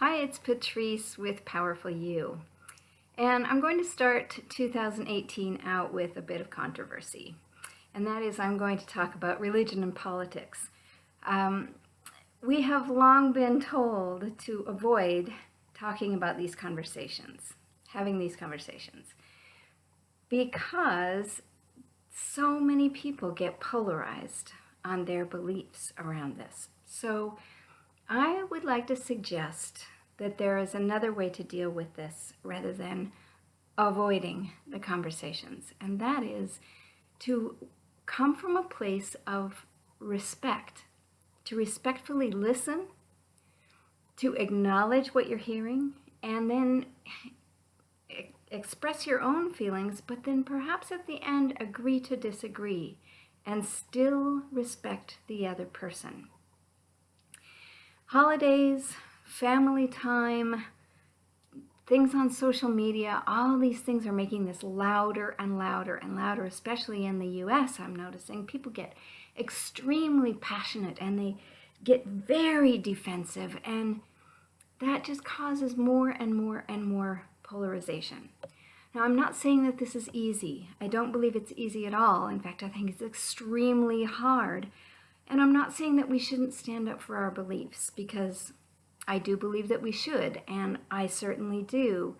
Hi, it's Patrice with Powerful You. And I'm going to start 2018 out with a bit of controversy. And that is, I'm going to talk about religion and politics. We have long been told to avoid talking about these conversations, having these conversations, because so many people get polarized on their beliefs around this. So I would like to suggest that there is another way to deal with this rather than avoiding the conversations, and that is to come from a place of respect, to respectfully listen, to acknowledge what you're hearing, and then express your own feelings, but then perhaps at the end agree to disagree and still respect the other person. Holidays, family time, things on social media, all these things are making this louder and louder and louder, especially in the US. I'm noticing people get extremely passionate and they get very defensive, and that just causes more and more and more polarization. Now, I'm not saying that this is easy. I don't believe it's easy at all. In fact, I think it's extremely hard. And I'm not saying that we shouldn't stand up for our beliefs, because I do believe that we should, and I certainly do.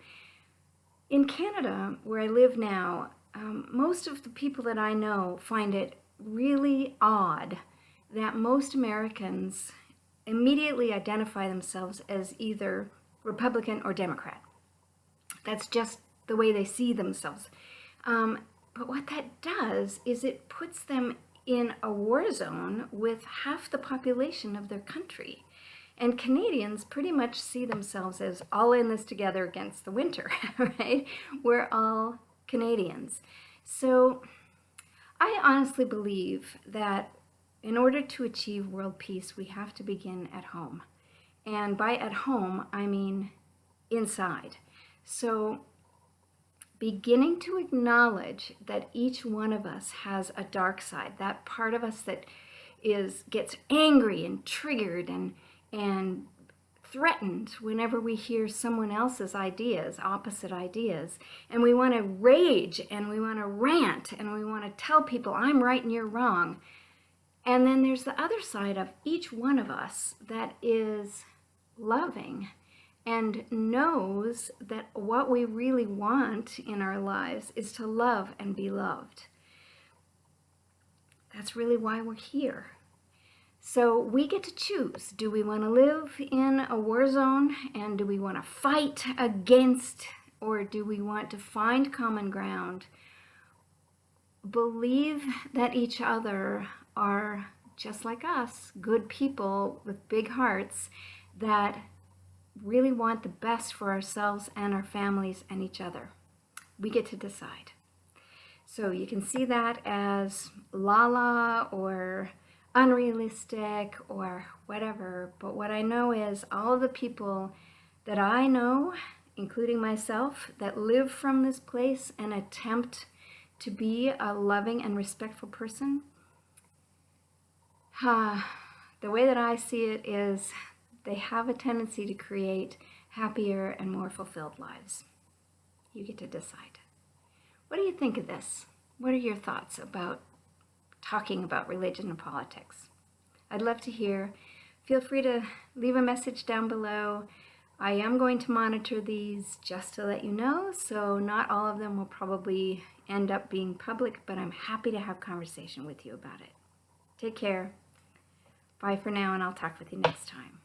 In Canada, where I live now, most of the people that I know find it really odd that most Americans immediately identify themselves as either Republican or Democrat. That's just the way they see themselves. But what that does is it puts them in a war zone with half the population of their country. And Canadians pretty much see themselves as all in this together against the winter, right? We're all Canadians. So I honestly believe that in order to achieve world peace, we have to begin at home. And by at home, I mean inside. So beginning to acknowledge that each one of us has a dark side, that part of us that gets angry and triggered and threatened whenever we hear someone else's ideas, opposite ideas, and we want to rage and we want to rant and we want to tell people I'm right and you're wrong. And then there's the other side of each one of us that is loving and knows that what we really want in our lives is to love and be loved. That's really why we're here. So we get to choose. Do we want to live in a war zone, and do we want to fight against, or do we want to find common ground, believe that each other are just like us, good people with big hearts that really want the best for ourselves and our families and each other? We get to decide. So you can see that as la or unrealistic or whatever, but what I know is all the people that I know, including myself, that live from this place and attempt to be a loving and respectful person, the way that I see it is they have a tendency to create happier and more fulfilled lives. You get to decide. What do you think of this? What are your thoughts about talking about religion and politics? I'd love to hear. Feel free to leave a message down below. I am going to monitor these just to let you know, so not all of them will probably end up being public, but I'm happy to have conversation with you about it. Take care. Bye for now, and I'll talk with you next time.